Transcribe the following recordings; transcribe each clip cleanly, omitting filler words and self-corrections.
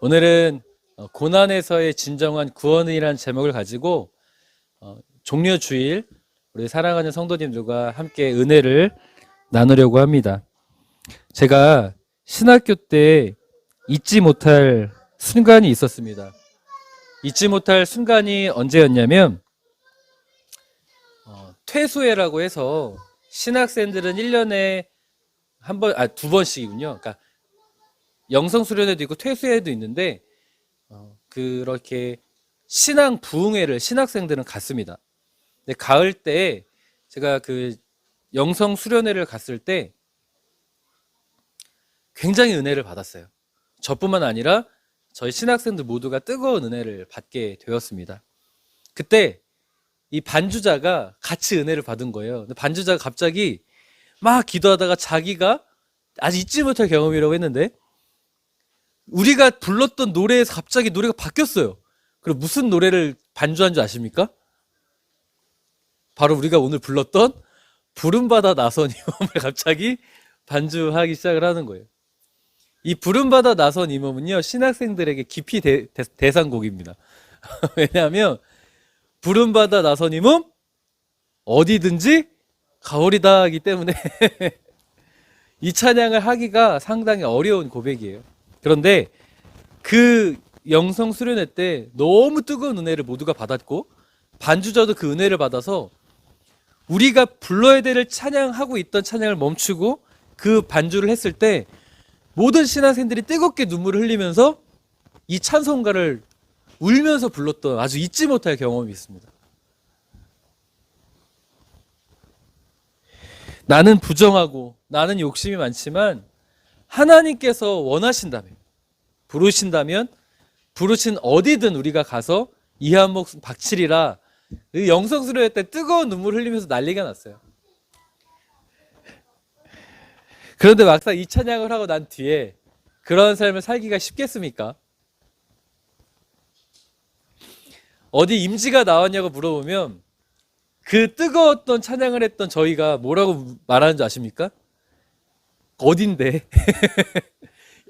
오늘은 고난에서의 진정한 구원이라는 제목을 가지고 종려 주일 우리 사랑하는 성도님들과 함께 은혜를 나누려고 합니다. 제가 신학교 때 잊지 못할 순간이 있었습니다. 잊지 못할 순간이 언제였냐면 퇴소회라고 해서 신학생들은 1년에 두 번씩이군요. 그러니까 영성 수련회도 있고 퇴소회도 있는데 그렇게 신앙 부흥회를 신학생들은 갔습니다. 근데 가을 때 제가 그 영성 수련회를 갔을 때 굉장히 은혜를 받았어요. 저뿐만 아니라 저희 신학생들 모두가 뜨거운 은혜를 받게 되었습니다. 그때 이 반주자가 같이 은혜를 받은 거예요. 근데 반주자가 갑자기 막 기도하다가 자기가 아직 잊지 못할 경험이라고 했는데 우리가 불렀던 노래에서 갑자기 노래가 바뀌었어요. 그리고 무슨 노래를 반주한 줄 아십니까? 바로 우리가 오늘 불렀던 부름받아 나선 임원을 갑자기 반주하기 시작을 하는 거예요. 이 부름받아 나선 임원은요, 신학생들에게 깊이 대상곡입니다. 왜냐하면 부름받아 나선 임원 어디든지 가오리다 하기 때문에 이 찬양을 하기가 상당히 어려운 고백이에요. 그런데 그 영성 수련회 때 너무 뜨거운 은혜를 모두가 받았고 반주자도 그 은혜를 받아서 우리가 불러야 될 찬양하고 있던 찬양을 멈추고 그 반주를 했을 때 모든 신학생들이 뜨겁게 눈물을 흘리면서 이 찬송가를 울면서 불렀던 아주 잊지 못할 경험이 있습니다. 나는 부정하고 나는 욕심이 많지만 하나님께서 원하신다면 부르신 어디든 우리가 가서 이 한 목숨 바치리라. 영성 수련회 때 뜨거운 눈물 흘리면서 난리가 났어요. 그런데 막상 이 찬양을 하고 난 뒤에 그런 삶을 살기가 쉽겠습니까? 어디 임지가 나왔냐고 물어보면 그 뜨거웠던 찬양을 했던 저희가 뭐라고 말하는 줄 아십니까? 어딘데?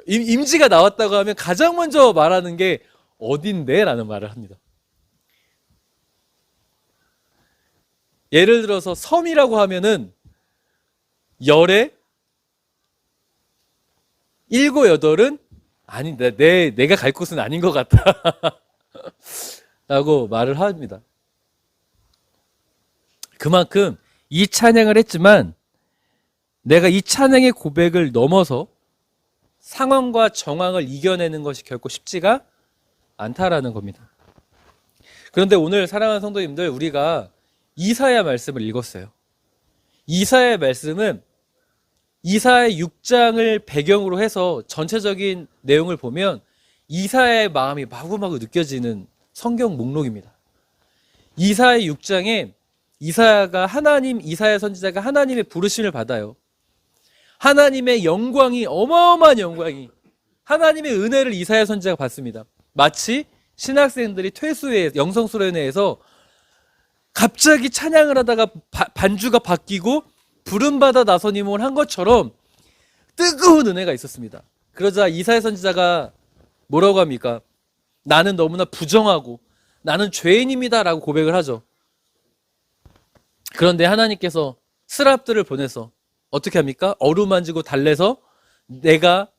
임지가 나왔다고 하면 가장 먼저 말하는 게 어딘데? 라는 말을 합니다. 예를 들어서 섬이라고 하면은 열에 7, 8은 아니 내가 갈 곳은 아닌 것 같다 라고 말을 합니다. 그만큼 이 찬양을 했지만 내가 이 찬양의 고백을 넘어서 상황과 정황을 이겨내는 것이 결코 쉽지가 않다라는 겁니다. 그런데 오늘 사랑하는 성도님들, 우리가 이사야 말씀을 읽었어요. 이사야 말씀은 이사야 6장을 배경으로 해서 전체적인 내용을 보면 이사야의 마음이 마구마구 느껴지는 성경 목록입니다. 이사야 6장에 이사야 선지자가 하나님의 부르심을 받아요. 하나님의 영광이, 어마어마한 영광이, 하나님의 은혜를 이사야 선지자가 받습니다. 마치 신학생들이 퇴소회, 영성수련회에서 갑자기 찬양을 하다가 반주가 바뀌고 부름받아 나선 임원을 한 것처럼 뜨거운 은혜가 있었습니다. 그러자 이사야 선지자가 뭐라고 합니까? 나는 너무나 부정하고 나는 죄인입니다 라고 고백을 하죠. 그런데 하나님께서 스랍들을 보내서 어떻게 합니까? 어루만지고 달래서 네가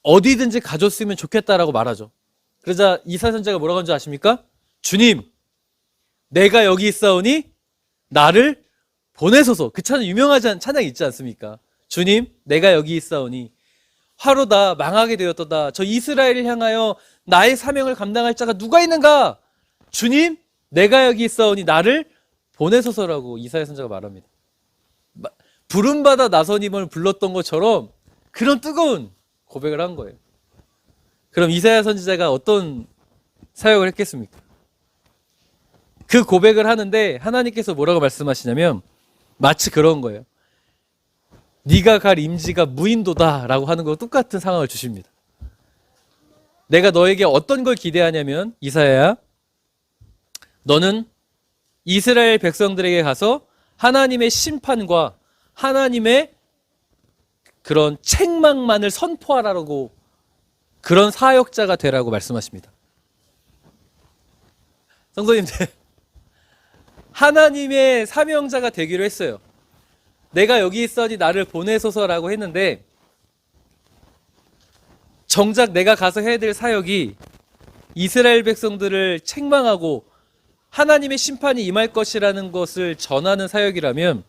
어디든지 가졌으면 좋겠다라고 말하죠. 그러자 이사야 선지자가 뭐라고 하는지 아십니까? 주님, 내가 여기 있사오니 나를 보내소서. 그 찬양, 유명하지 찬양이 있지 않습니까? 주님, 내가 여기 있사오니 화로다, 망하게 되었도다. 저 이스라엘을 향하여 나의 사명을 감당할 자가 누가 있는가? 주님, 내가 여기 있사오니 나를 보내소서라고 이사야 선지자가 말합니다. 부름받아 나선임을 불렀던 것처럼 그런 뜨거운 고백을 한 거예요. 그럼 이사야 선지자가 어떤 사역을 했겠습니까? 그 고백을 하는데 하나님께서 뭐라고 말씀하시냐면 마치 그런 거예요. 네가 갈 임지가 무인도다 라고 하는 거와 똑같은 상황을 주십니다. 내가 너에게 어떤 걸 기대하냐면 이사야야, 너는 이스라엘 백성들에게 가서 하나님의 심판과 하나님의 그런 책망만을 선포하라고 그런 사역자가 되라고 말씀하십니다. 성도님들, 하나님의 사명자가 되기로 했어요. 내가 여기 있으니 나를 보내소서라고 했는데 정작 내가 가서 해야 될 사역이 이스라엘 백성들을 책망하고 하나님의 심판이 임할 것이라는 것을 전하는 사역이라면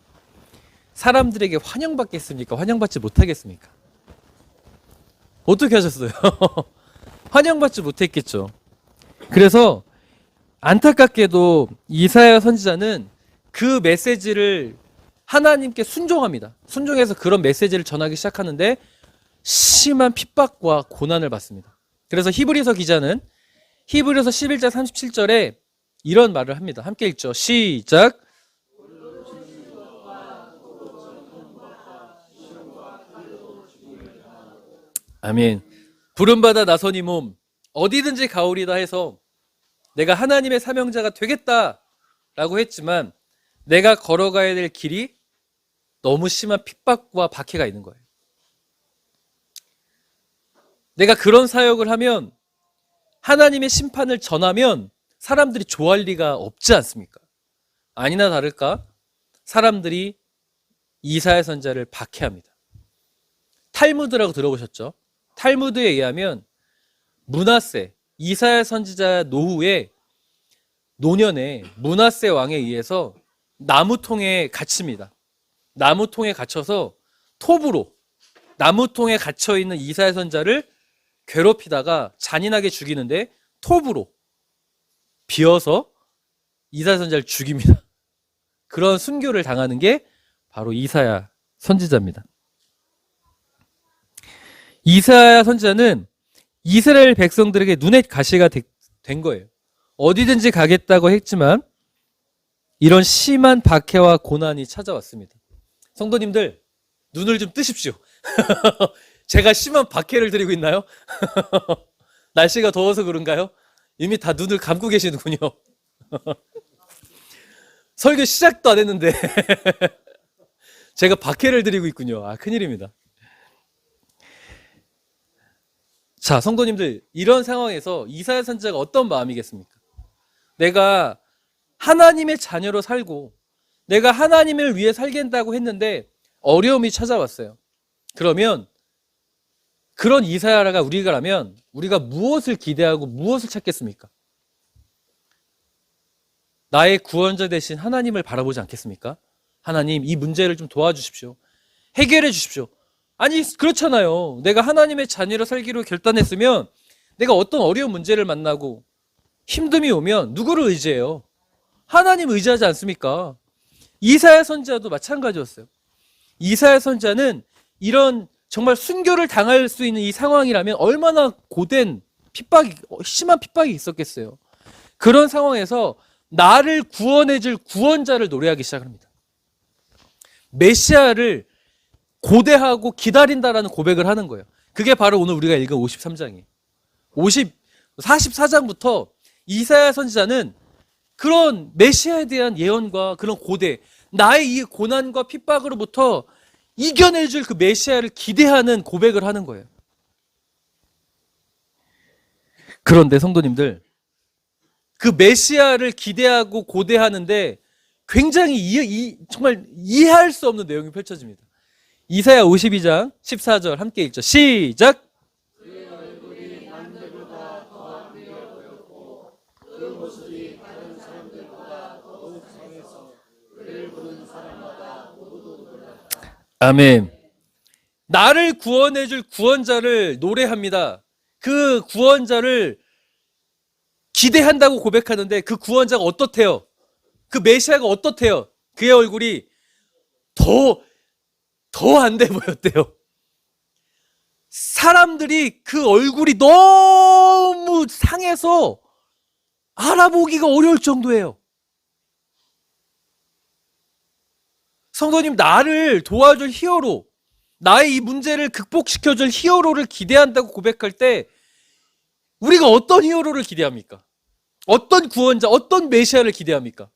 사람들에게 환영받겠습니까? 환영받지 못하겠습니까? 어떻게 하셨어요? 환영받지 못했겠죠. 그래서 안타깝게도 이사야 선지자는 그 메시지를 하나님께 순종합니다. 순종해서 그런 메시지를 전하기 시작하는데 심한 핍박과 고난을 받습니다. 그래서 히브리서 기자는 히브리서 11장 37절에 이런 말을 합니다. 함께 읽죠. 시작. 아멘. 부름받아 나서니 몸 어디든지 가오리다 해서 내가 하나님의 사명자가 되겠다라고 했지만 내가 걸어가야 될 길이 너무 심한 핍박과 박해가 있는 거예요. 내가 그런 사역을 하면 하나님의 심판을 전하면 사람들이 좋아할 리가 없지 않습니까? 아니나 다를까 사람들이 이사야 선지자를 박해합니다. 탈무드라고 들어보셨죠? 탈무드에 의하면 므낫세, 이사야 선지자 노년에 므낫세 왕에 의해서 나무통에 갇힙니다. 나무통에 갇혀서 톱으로 나무통에 갇혀있는 이사야 선지자를 괴롭히다가 잔인하게 죽이는데 톱으로 비어서 이사야 선지자를 죽입니다. 그런 순교를 당하는 게 바로 이사야 선지자입니다. 이사야 선지자는 이스라엘 백성들에게 눈의 가시가 된 거예요. 어디든지 가겠다고 했지만 이런 심한 박해와 고난이 찾아왔습니다. 성도님들, 눈을 좀 뜨십시오. 제가 심한 박해를 드리고 있나요? 날씨가 더워서 그런가요? 이미 다 눈을 감고 계시는군요. 설교 시작도 안 했는데 제가 박해를 드리고 있군요. 아, 큰일입니다. 자, 성도님들, 이런 상황에서 이사야 선지자가 어떤 마음이겠습니까? 내가 하나님의 자녀로 살고 내가 하나님을 위해 살겠다고 했는데 어려움이 찾아왔어요. 그러면 그런 이사야가 우리가라면 우리가 무엇을 기대하고 무엇을 찾겠습니까? 나의 구원자 되신 하나님을 바라보지 않겠습니까? 하나님, 이 문제를 좀 도와주십시오. 해결해 주십시오. 아니, 그렇잖아요. 내가 하나님의 자녀로 살기로 결단했으면 내가 어떤 어려운 문제를 만나고 힘듦이 오면 누구를 의지해요? 하나님 의지하지 않습니까? 이사야 선지자도 마찬가지였어요. 이사야 선지자는 이런 정말 순교를 당할 수 있는 이 상황이라면 얼마나 고된 핍박이, 심한 핍박이 있었겠어요. 그런 상황에서 나를 구원해줄 구원자를 노래하기 시작합니다. 메시아를 고대하고 기다린다라는 고백을 하는 거예요. 그게 바로 오늘 우리가 읽은 53장이에요. 44장부터 이사야 선지자는 그런 메시아에 대한 예언과 그런 고대, 나의 이 고난과 핍박으로부터 이겨내줄 그 메시아를 기대하는 고백을 하는 거예요. 그런데 성도님들, 그 메시아를 기대하고 고대하는데 굉장히 정말 이해할 수 없는 내용이 펼쳐집니다. 이사야 52장 14절 함께 읽죠. 시작! 아멘. 나를 구원해줄 구원자를 노래합니다. 그 구원자를 기대한다고 고백하는데 그 구원자가 어떻대요? 그 메시아가 어떻대요? 그의 얼굴이 더 안 돼 보였대요. 사람들이 그 얼굴이 너무 상해서 알아보기가 어려울 정도예요. 성도님, 나를 도와줄 히어로, 나의 이 문제를 극복시켜줄 히어로를 기대한다고 고백할 때 우리가 어떤 히어로를 기대합니까? 어떤 구원자, 어떤 메시아를 기대합니까?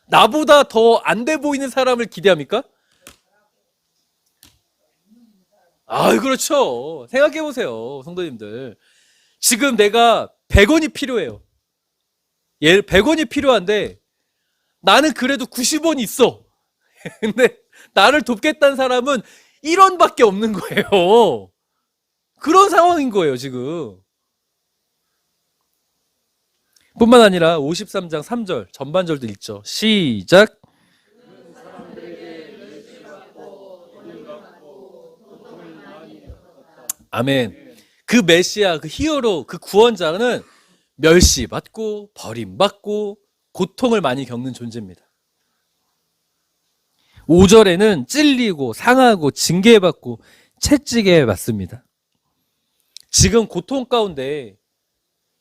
나보다 더 안 돼 보이는 사람을 기대합니까? 그렇죠. 생각해 보세요, 성도님들. 지금 내가 100원이 필요해요. 100원이 필요한데 나는 그래도 90원이 있어. 근데 나를 돕겠다는 사람은 1원밖에 없는 거예요. 그런 상황인 거예요, 지금. 뿐만 아니라 53장 3절 전반절도 읽죠. 시작. 아멘. 그 메시아, 그 히어로, 그 구원자는 멸시받고 버림받고 고통을 많이 겪는 존재입니다. 5절에는 찔리고 상하고 징계받고 채찍에 맞습니다. 지금 고통 가운데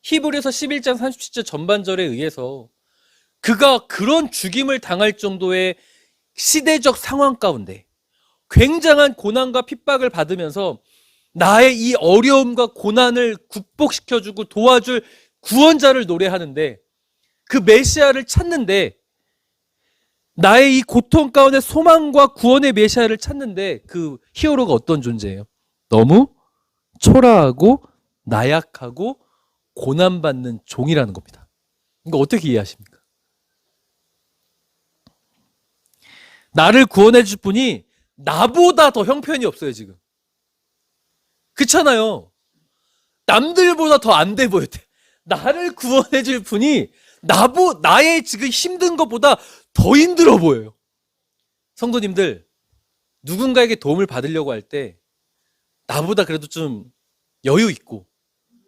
히브리서 11장 37절 전반절에 의해서 그가 그런 죽임을 당할 정도의 시대적 상황 가운데 굉장한 고난과 핍박을 받으면서 나의 이 어려움과 고난을 극복시켜주고 도와줄 구원자를 노래하는데, 그 메시아를 찾는데, 나의 이 고통 가운데 소망과 구원의 메시아를 찾는데 그 히어로가 어떤 존재예요? 너무 초라하고 나약하고 고난받는 종이라는 겁니다. 이거 어떻게 이해하십니까? 나를 구원해 줄 분이 나보다 더 형편이 없어요, 지금. 그렇잖아요. 남들보다 더 안 돼 보여. 나를 구원해 줄 분이 나의 지금 힘든 것보다 더 힘들어 보여요. 성도님들, 누군가에게 도움을 받으려고 할 때 나보다 그래도 좀 여유 있고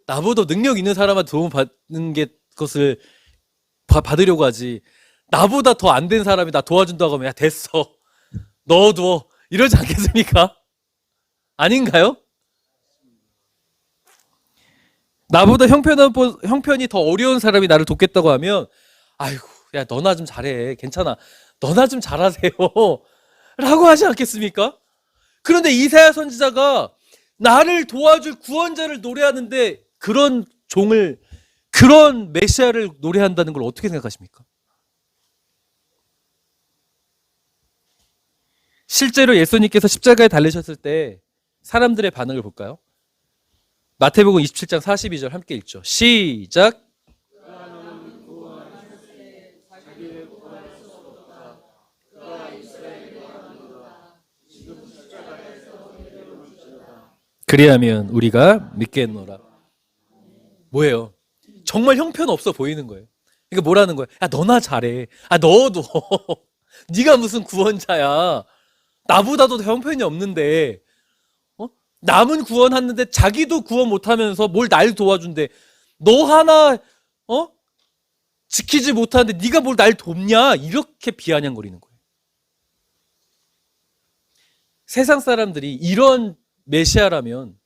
나보다 능력 있는 사람한테 도움 받는 것을 받으려고 하지, 나보다 더 안 된 사람이 나 도와준다고 하면 야 됐어 넣어둬 이러지 않겠습니까? 아닌가요? 나보다 형편이 더 어려운 사람이 나를 돕겠다고 하면 아이고 야 너나 좀 잘해 괜찮아 너나 좀 잘하세요 라고 하지 않겠습니까? 그런데 이사야 선지자가 나를 도와줄 구원자를 노래하는데 그런 메시아를 노래한다는 걸 어떻게 생각하십니까? 실제로 예수님께서 십자가에 달리셨을 때 사람들의 반응을 볼까요? 마태복음 27장 42절 함께 읽죠. 시작. 그리하면 우리가 믿겠노라. 뭐예요? 정말 형편없어 보이는 거예요. 그러니까 뭐라는 거예요? 야 너나 잘해. 너도 네가 무슨 구원자야. 나보다도 더 형편이 없는데 남은 구원하는데 자기도 구원 못하면서 뭘 날 도와준대. 너 하나 지키지 못하는데 네가 뭘 날 돕냐? 이렇게 비아냥거리는 거예요. 세상 사람들이 이런 메시아라면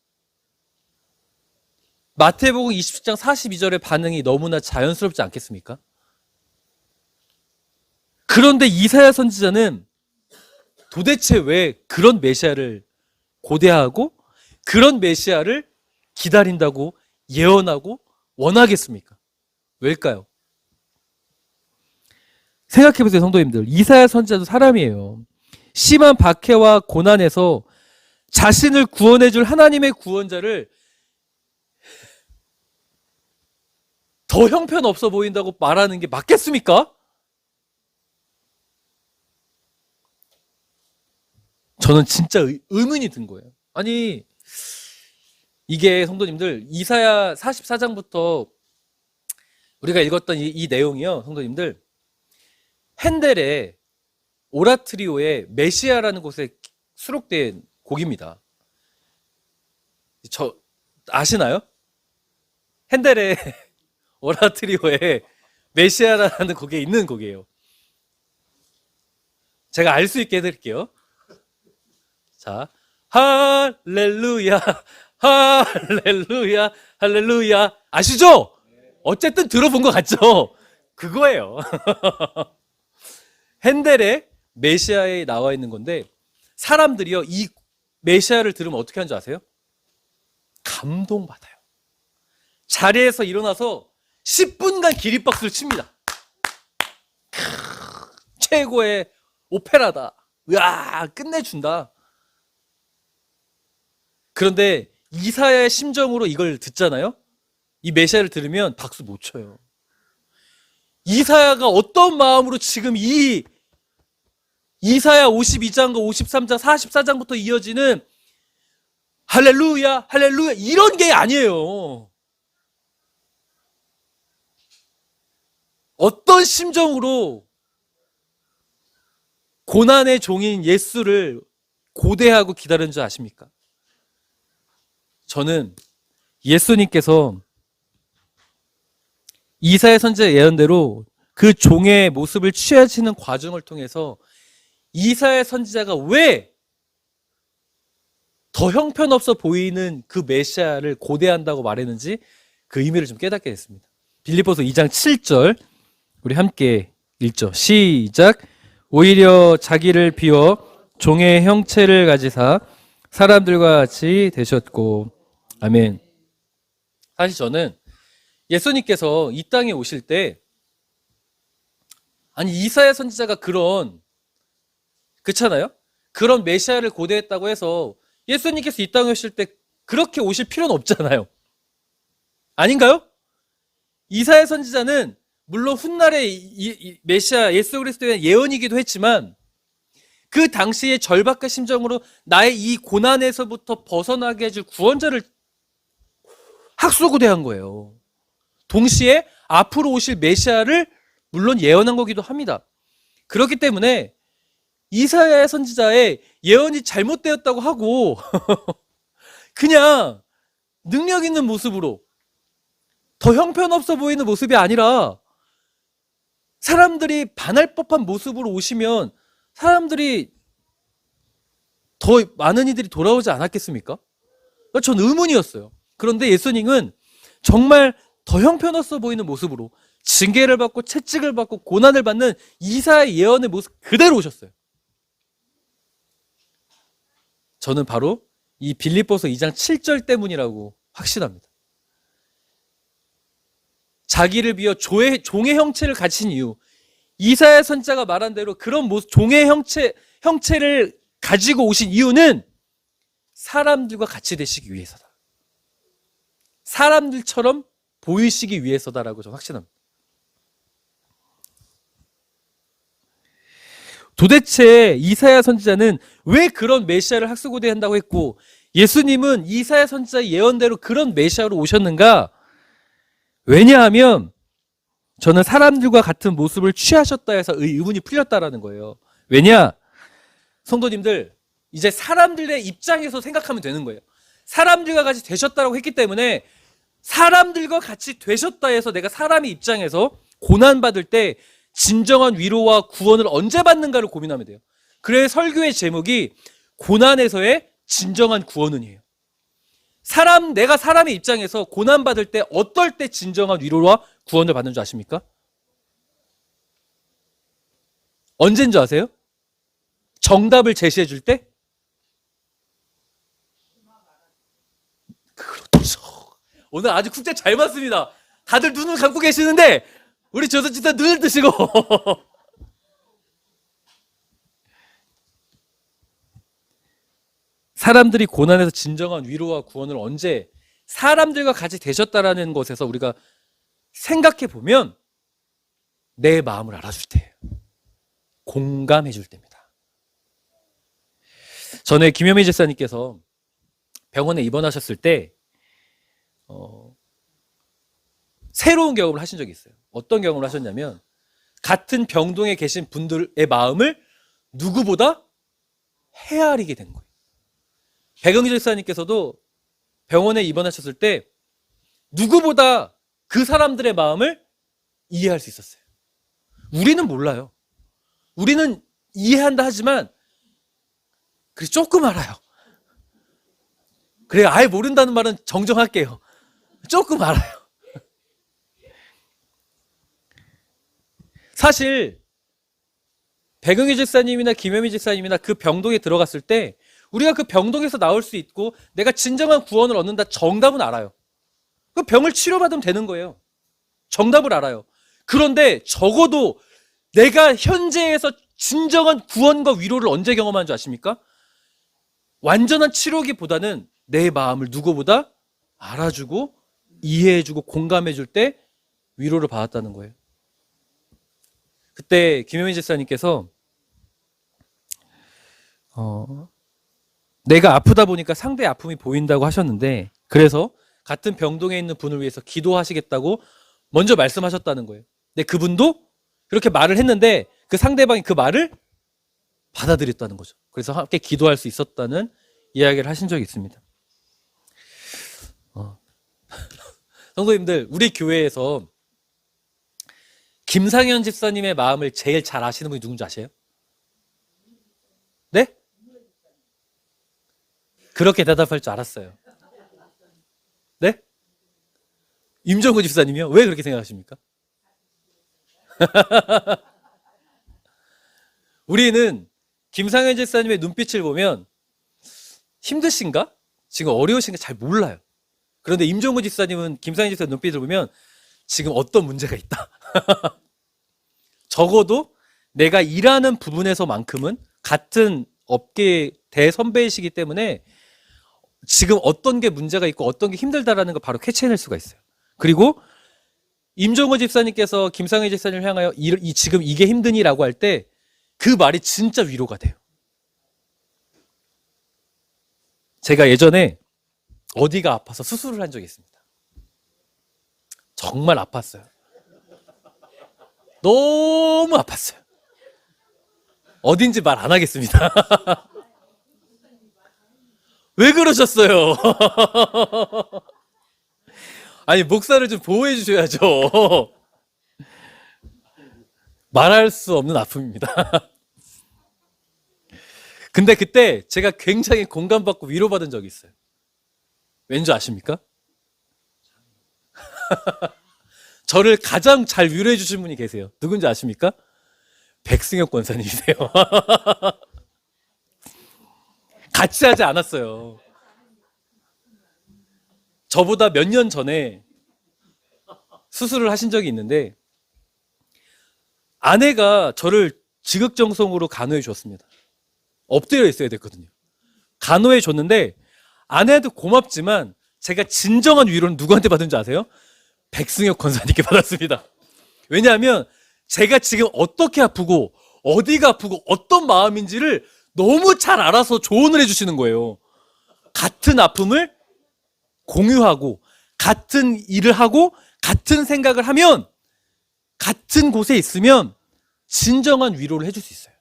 마태복음 27장 42절의 반응이 너무나 자연스럽지 않겠습니까? 그런데 이사야 선지자는 도대체 왜 그런 메시아를 고대하고 그런 메시아를 기다린다고 예언하고 원하겠습니까? 왜일까요? 생각해보세요, 성도님들. 이사야 선지자도 사람이에요. 심한 박해와 고난에서 자신을 구원해줄 하나님의 구원자를 더 형편없어 보인다고 말하는 게 맞겠습니까? 저는 진짜 의문이 든 거예요. 아니 이게 성도님들 이사야 44장부터 우리가 읽었던 이 내용이요. 성도님들 핸델의 오라트리오의 메시아라는 곳에 수록된 곡입니다. 저 아시나요? 핸델의 오라트리오의 메시아라는 곡에 있는 곡이에요. 제가 알 수 있게 해드릴게요. 자, 할렐루야, 할렐루야, 할렐루야. 아시죠? 어쨌든 들어본 것 같죠? 그거예요. 핸델의 메시아에 나와 있는 건데 사람들이요 이 메시아를 들으면 어떻게 하는 줄 아세요? 감동받아요. 자리에서 일어나서 10분간 기립박수를 칩니다. 최고의 오페라다. 으아 끝내준다. 그런데 이사야의 심정으로 이걸 듣잖아요. 이 메시아를 들으면 박수 못 쳐요. 이사야가 어떤 마음으로 지금 이 이사야 52장과 53장, 44장부터 이어지는 할렐루야, 할렐루야 이런 게 아니에요. 어떤 심정으로 고난의 종인 예수를 고대하고 기다리는 줄 아십니까? 저는 예수님께서 이사야 선지자 예언대로 그 종의 모습을 취하시는 과정을 통해서 이사야 선지자가 왜 더 형편없어 보이는 그 메시아를 고대한다고 말했는지 그 의미를 좀 깨닫게 됐습니다. 빌립보서 2장 7절 우리 함께 읽죠. 시작. 오히려 자기를 비워 종의 형체를 가지사 사람들과 같이 되셨고. 아멘. 사실 저는 예수님께서 이 땅에 오실 때 아니 이사야 선지자가 그렇잖아요. 그런 메시아를 고대했다고 해서 예수님께서 이 땅에 오실 때 그렇게 오실 필요는 없잖아요. 아닌가요? 이사야 선지자는 물론 훗날에 이 메시아 예수 그리스도의 예언이기도 했지만 그 당시의 절박한 심정으로 나의 이 고난에서부터 벗어나게 해줄 구원자를 학수고대한 거예요. 동시에 앞으로 오실 메시아를 물론 예언한 거기도 합니다. 그렇기 때문에 이사야 선지자의 예언이 잘못되었다고 하고 그냥 능력 있는 모습으로 더 형편없어 보이는 모습이 아니라 사람들이 반할 법한 모습으로 오시면 사람들이 더 많은 이들이 돌아오지 않았겠습니까? 전 의문이었어요. 그런데 예수님은 정말 더 형편없어 보이는 모습으로 징계를 받고 채찍을 받고 고난을 받는 이사야의 예언의 모습 그대로 오셨어요. 저는 바로 이 빌립보서 2장 7절 때문이라고 확신합니다. 자기를 비워 종의 형체를 가진 이유, 이사야 선지자가 말한 대로 그런 모습, 종의 형체를 가지고 오신 이유는 사람들과 같이 되시기 위해서다. 사람들처럼 보이시기 위해서다라고 저는 확신합니다. 도대체 이사야 선지자는 왜 그런 메시아를 학수고대한다고 했고 예수님은 이사야 선지자의 예언대로 그런 메시아로 오셨는가? 왜냐하면 저는 사람들과 같은 모습을 취하셨다 해서 의문이 풀렸다라는 거예요. 왜냐? 성도님들 이제 사람들의 입장에서 생각하면 되는 거예요. 사람들과 같이 되셨다고 했기 때문에 사람들과 같이 되셨다 해서 내가 사람의 입장에서 고난받을 때 진정한 위로와 구원을 언제 받는가를 고민하면 돼요. 그래서 설교의 제목이 고난에서의 진정한 구원은이에요. 내가 사람의 입장에서 고난받을 때 어떨 때 진정한 위로와 구원을 받는 줄 아십니까? 언제인 줄 아세요? 정답을 제시해 줄 때? 그렇죠. 오늘 아주 국제 잘 맞습니다. 다들 눈을 감고 계시는데 우리 조선지사 눈을 뜨시고 사람들이 고난에서 진정한 위로와 구원을 언제 사람들과 같이 되셨다라는 것에서 우리가 생각해 보면 내 마음을 알아줄 때예요. 공감해 줄 때입니다. 전에 김현미 집사님께서 병원에 입원하셨을 때 새로운 경험을 하신 적이 있어요. 어떤 경험을 하셨냐면 같은 병동에 계신 분들의 마음을 누구보다 헤아리게 된 거예요. 백영기 집사님께서도 병원에 입원하셨을 때 누구보다 그 사람들의 마음을 이해할 수 있었어요. 우리는 몰라요. 우리는 이해한다 하지만 그래 조금 알아요. 그래 아예 모른다는 말은 정정할게요. 조금 알아요. 사실 백영희 집사님이나 김현미 집사님이나 그 병동에 들어갔을 때 우리가 그 병동에서 나올 수 있고 내가 진정한 구원을 얻는다 정답은 알아요. 그 병을 치료받으면 되는 거예요. 정답을 알아요. 그런데 적어도 내가 현재에서 진정한 구원과 위로를 언제 경험하는 줄 아십니까? 완전한 치료기보다는 내 마음을 누구보다 알아주고 이해해주고 공감해줄 때 위로를 받았다는 거예요. 그때 김효민 집사님께서 내가 아프다 보니까 상대의 아픔이 보인다고 하셨는데, 그래서 같은 병동에 있는 분을 위해서 기도하시겠다고 먼저 말씀하셨다는 거예요. 근데 그분도 그렇게 말을 했는데 그 상대방이 그 말을 받아들였다는 거죠. 그래서 함께 기도할 수 있었다는 이야기를 하신 적이 있습니다. 성도님들, 우리 교회에서 김상현 집사님의 마음을 제일 잘 아시는 분이 누군지 아세요? 네? 그렇게 대답할 줄 알았어요. 네? 임종구 집사님이요? 왜 그렇게 생각하십니까? 우리는 김상현 집사님의 눈빛을 보면 힘드신가? 지금 어려우신가? 잘 몰라요. 그런데 임종구 집사님은 김상현 집사님 눈빛을 보면 지금 어떤 문제가 있다. 적어도 내가 일하는 부분에서만큼은 같은 업계의 대선배이시기 때문에 지금 어떤 게 문제가 있고 어떤 게 힘들다라는 걸 바로 캐치해낼 수가 있어요. 그리고 임종호 집사님께서 김상현 집사님을 향하여 지금 이게 힘드니라고 할 때 그 말이 진짜 위로가 돼요. 제가 예전에 어디가 아파서 수술을 한 적이 있습니다. 정말 아팠어요. 너무 아팠어요. 어딘지 말 안 하겠습니다. 왜 그러셨어요? 아니, 목사를 좀 보호해 주셔야죠. 말할 수 없는 아픔입니다. 근데 그때 제가 굉장히 공감받고 위로받은 적이 있어요. 왠지 아십니까? 저를 가장 잘 위로해 주신 분이 계세요. 누군지 아십니까? 백승혁 권사님이세요. 같이 하지 않았어요. 저보다 몇 년 전에 수술을 하신 적이 있는데 아내가 저를 지극정성으로 간호해 줬습니다. 엎드려 있어야 됐거든요. 간호해 줬는데 아내도 고맙지만 제가 진정한 위로는 누구한테 받은 줄 아세요? 백승혁 권사님께 받았습니다. 왜냐하면 제가 지금 어떻게 아프고 어디가 아프고 어떤 마음인지를 너무 잘 알아서 조언을 해주시는 거예요. 같은 아픔을 공유하고 같은 일을 하고 같은 생각을 하면 같은 곳에 있으면 진정한 위로를 해줄 수 있어요.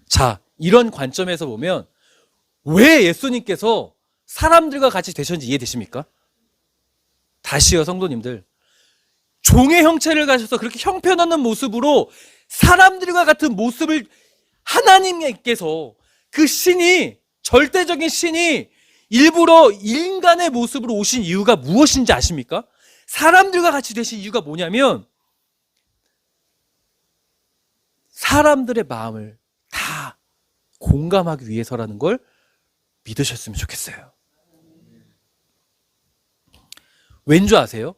자, 이런 관점에서 보면 왜 예수님께서 사람들과 같이 되셨는지 이해되십니까? 다시요, 성도님들. 종의 형체를 가져서 그렇게 형편없는 모습으로 사람들과 같은 모습을 하나님께서 그 신이, 절대적인 신이 일부러 인간의 모습으로 오신 이유가 무엇인지 아십니까? 사람들과 같이 되신 이유가 뭐냐면 사람들의 마음을 다 공감하기 위해서라는 걸 믿으셨으면 좋겠어요. 왠지 아세요?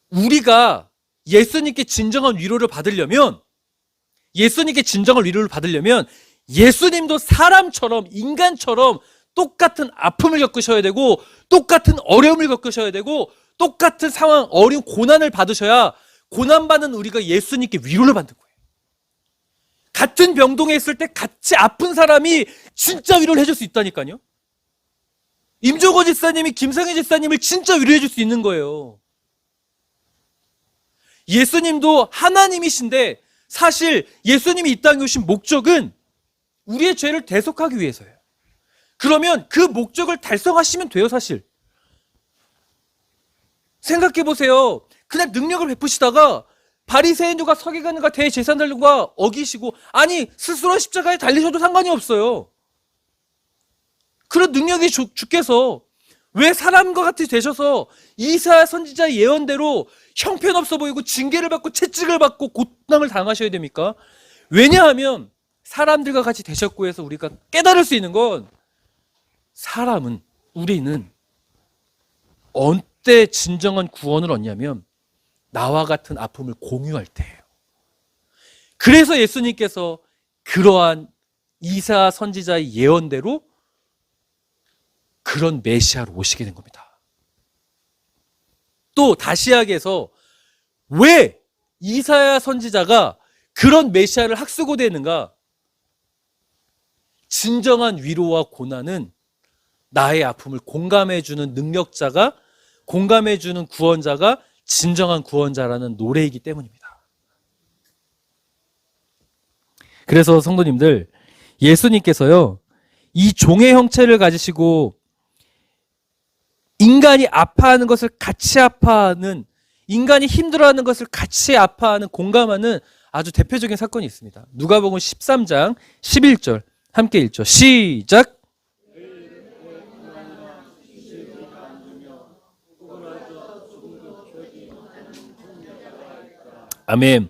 우리가 예수님께 진정한 위로를 받으려면 예수님도 사람처럼, 인간처럼 똑같은 아픔을 겪으셔야 되고 똑같은 어려움을 겪으셔야 되고 똑같은 상황, 어려운 고난을 받으셔야 고난받는 우리가 예수님께 위로를 받는 거예요. 같은 병동에 있을 때 같이 아픈 사람이 진짜 위로를 해줄 수 있다니까요. 임종호 집사님이 김상희 집사님을 진짜 위로해 줄 수 있는 거예요. 예수님도 하나님이신데 사실 예수님이 이 땅에 오신 목적은 우리의 죄를 대속하기 위해서예요. 그러면 그 목적을 달성하시면 돼요, 사실. 생각해 보세요. 그냥 능력을 베푸시다가 바리새인들과 서기관들과 대제사장들과 어기시고, 아니 스스로 십자가에 달리셔도 상관이 없어요. 그런 능력이 주께서 왜 사람과 같이 되셔서 이사야 선지자의 예언대로 형편없어 보이고 징계를 받고 채찍을 받고 고난을 당하셔야 됩니까? 왜냐하면 사람들과 같이 되셨고 해서 우리가 깨달을 수 있는 건 우리는 언제 진정한 구원을 얻냐면 나와 같은 아픔을 공유할 때예요. 그래서 예수님께서 그러한 이사 선지자의 예언대로 그런 메시아로 오시게 된 겁니다. 또 다시아에서 왜 이사야 선지자가 그런 메시아를 학수고대했는가? 진정한 위로와 고난은 나의 아픔을 공감해주는 능력자가, 공감해주는 구원자가 진정한 구원자라는 노래이기 때문입니다. 그래서 성도님들, 예수님께서요, 이 종의 형체를 가지시고 인간이 아파하는 것을 같이 아파하는, 인간이 힘들어하는 것을 같이 아파하는, 공감하는 아주 대표적인 사건이 있습니다. 누가복음 13장 11절 함께 읽죠. 시작. 아멘.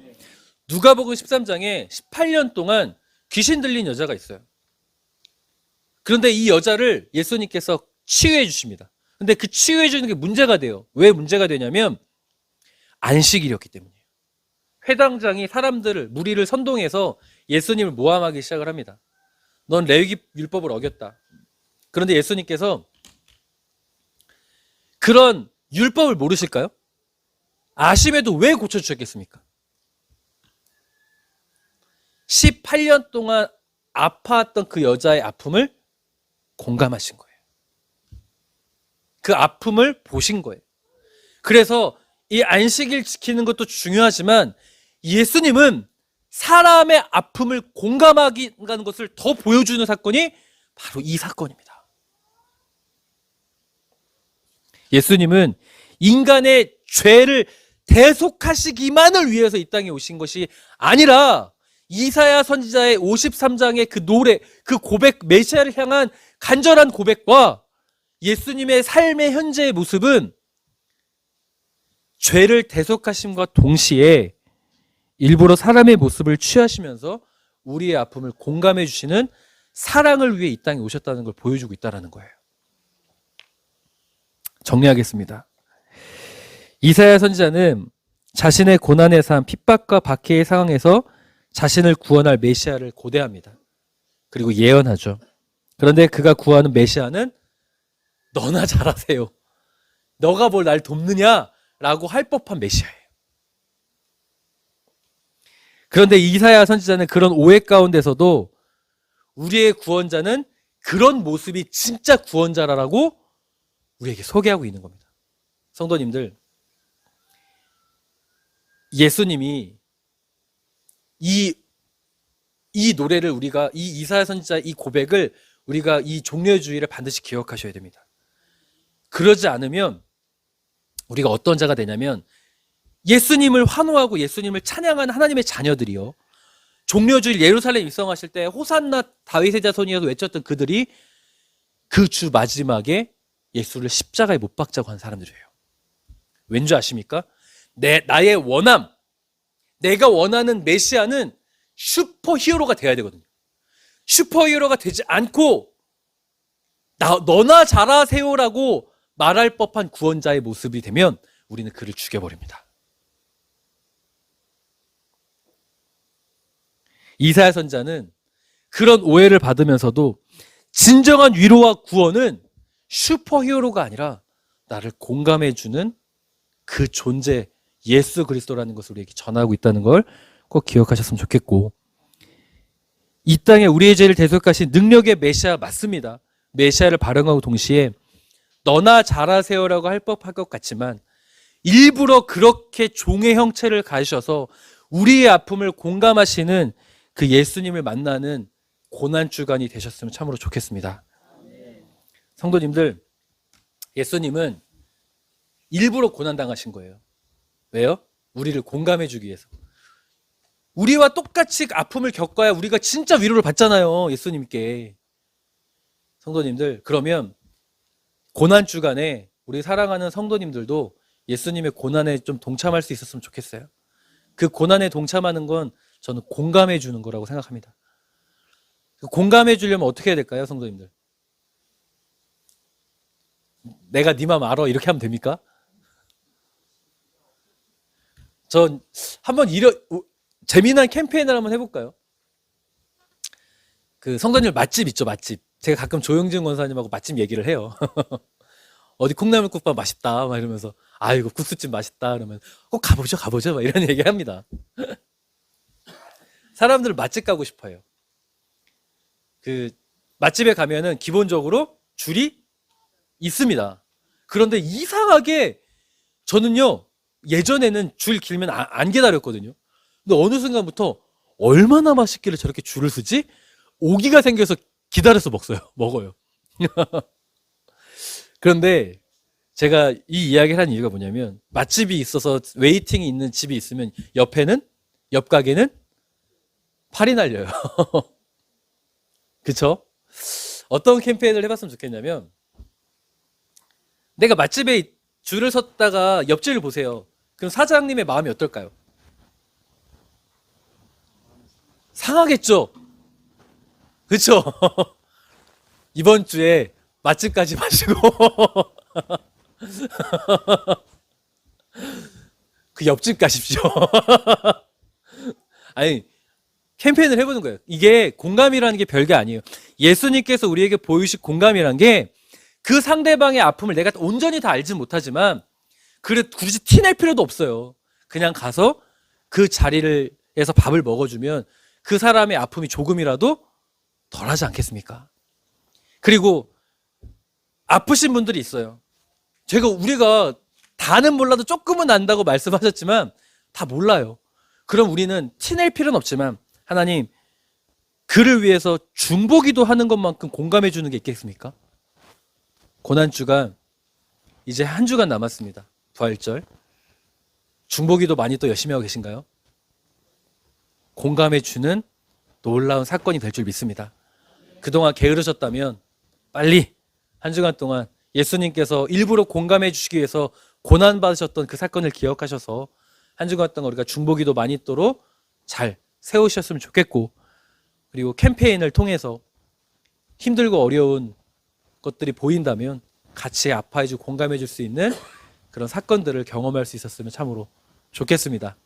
누가복음 13장에 18년 동안 귀신 들린 여자가 있어요. 그런데 이 여자를 예수님께서 치유해 주십니다. 근데 그 치유해 주는 게 문제가 돼요. 왜 문제가 되냐면 안식일이었기 때문이에요. 회당장이 사람들을, 무리를 선동해서 예수님을 모함하기 시작을 합니다. 넌 레위기 율법을 어겼다. 그런데 예수님께서 그런 율법을 모르실까요? 아심에도 왜 고쳐주셨겠습니까? 18년 동안 아파했던 그 여자의 아픔을 공감하신 거예요. 그 아픔을 보신 거예요. 그래서 이 안식일 지키는 것도 중요하지만 예수님은 사람의 아픔을 공감하는 것을 더 보여주는 사건이 바로 이 사건입니다. 예수님은 인간의 죄를 대속하시기만을 위해서 이 땅에 오신 것이 아니라 이사야 선지자의 53장의 그 노래, 그 고백, 메시아를 향한 간절한 고백과 예수님의 삶의 현재의 모습은 죄를 대속하심과 동시에 일부러 사람의 모습을 취하시면서 우리의 아픔을 공감해 주시는 사랑을 위해 이 땅에 오셨다는 걸 보여주고 있다는 거예요. 정리하겠습니다. 이사야 선지자는 자신의 고난의 삶, 핍박과 박해의 상황에서 자신을 구원할 메시아를 고대합니다. 그리고 예언하죠. 그런데 그가 구하는 메시아는 너나 잘하세요. 너가 뭘 날 돕느냐라고 할 법한 메시아예요. 그런데 이사야 선지자는 그런 오해 가운데서도 우리의 구원자는 그런 모습이 진짜 구원자라고 우리에게 소개하고 있는 겁니다. 성도님들, 예수님이 이 노래를 우리가, 이 이사야 선지자 이 고백을 우리가 이 종려의 주일에 반드시 기억하셔야 됩니다. 그러지 않으면 우리가 어떤 자가 되냐면 예수님을 환호하고 예수님을 찬양하는 하나님의 자녀들이요, 종려주일 예루살렘 입성하실 때 호산나 다윗의 자손이어서 외쳤던 그들이 그 주 마지막에 예수를 십자가에 못 박자고 한 사람들이에요. 왠지 아십니까? 나의 원함, 내가 원하는 메시아는 슈퍼히어로가 돼야 되거든요. 슈퍼히어로가 되지 않고 너나 잘하세요라고 말할 법한 구원자의 모습이 되면 우리는 그를 죽여버립니다. 이사야 선지자는 그런 오해를 받으면서도 진정한 위로와 구원은 슈퍼히어로가 아니라 나를 공감해주는 그 존재, 예수 그리스도라는 것을 우리에게 전하고 있다는 걸 꼭 기억하셨으면 좋겠고, 이 땅에 우리의 죄를 대속하신 능력의 메시아 맞습니다. 메시아를 발언하고 동시에 너나 잘하세요라고 할 법할 것 같지만 일부러 그렇게 종의 형체를 가지셔서 우리의 아픔을 공감하시는 그 예수님을 만나는 고난주간이 되셨으면 참으로 좋겠습니다. 성도님들, 예수님은 일부러 고난당하신 거예요. 왜요? 우리를 공감해 주기 위해서. 우리와 똑같이 아픔을 겪어야 우리가 진짜 위로를 받잖아요, 예수님께. 성도님들, 그러면 고난주간에 우리 사랑하는 성도님들도 예수님의 고난에 좀 동참할 수 있었으면 좋겠어요. 그 고난에 동참하는 건 저는 공감해 주는 거라고 생각합니다. 공감해 주려면 어떻게 해야 될까요, 성도님들? 내가 네 맘 알아, 이렇게 하면 됩니까? 전 한번 재미난 캠페인을 한번 해볼까요? 그 성도님 맛집 있죠, 맛집. 제가 가끔 조영진 권사님하고 맛집 얘기를 해요. 어디 콩나물국밥 맛있다 막 이러면서 아 이거 국수집 맛있다 그러면 꼭 가보죠 가보죠 막 이런 얘기 합니다. 사람들 맛집 가고 싶어요. 그 맛집에 가면은 기본적으로 줄이 있습니다. 그런데 이상하게 저는요 예전에는 줄 길면 안 기다렸거든요. 근데 어느 순간부터 얼마나 맛있기를 저렇게 줄을 서지? 오기가 생겨서 기다려서 먹어요. 그런데 제가 이 이야기를 한 이유가 뭐냐면 맛집이 있어서 웨이팅이 있는 집이 있으면 옆 가게는 팔이 날려요. 그쵸? 어떤 캠페인을 해봤으면 좋겠냐면 내가 맛집에 줄을 섰다가 옆집을 보세요. 그럼 사장님의 마음이 어떨까요? 상하겠죠? 그쵸? 이번 주에 맛집까지 마시고 그 옆집 가십시오. 아니 캠페인을 해보는 거예요. 이게 공감이라는 게 별게 아니에요. 예수님께서 우리에게 보이실 공감이란 게 그 상대방의 아픔을 내가 온전히 다 알진 못하지만 그래 굳이 티낼 필요도 없어요. 그냥 가서 그 자리에서 밥을 먹어주면 그 사람의 아픔이 조금이라도 덜하지 않겠습니까? 그리고 아프신 분들이 있어요. 우리가 다는 몰라도 조금은 안다고 말씀하셨지만 다 몰라요. 그럼 우리는 티낼 필요는 없지만 하나님 그를 위해서 중보기도 하는 것만큼 공감해 주는 게 있겠습니까? 고난주간 이제 한 주간 남았습니다. 부활절 중보기도 많이 또 열심히 하고 계신가요? 공감해 주는 놀라운 사건이 될 줄 믿습니다. 그동안 게으르셨다면 빨리 한 주간 동안 예수님께서 일부러 공감해 주시기 위해서 고난받으셨던 그 사건을 기억하셔서 한 주간 동안 우리가 중보기도 많이 있도록 잘 세우셨으면 좋겠고, 그리고 캠페인을 통해서 힘들고 어려운 것들이 보인다면 같이 아파해주고 공감해줄 수 있는 그런 사건들을 경험할 수 있었으면 참으로 좋겠습니다.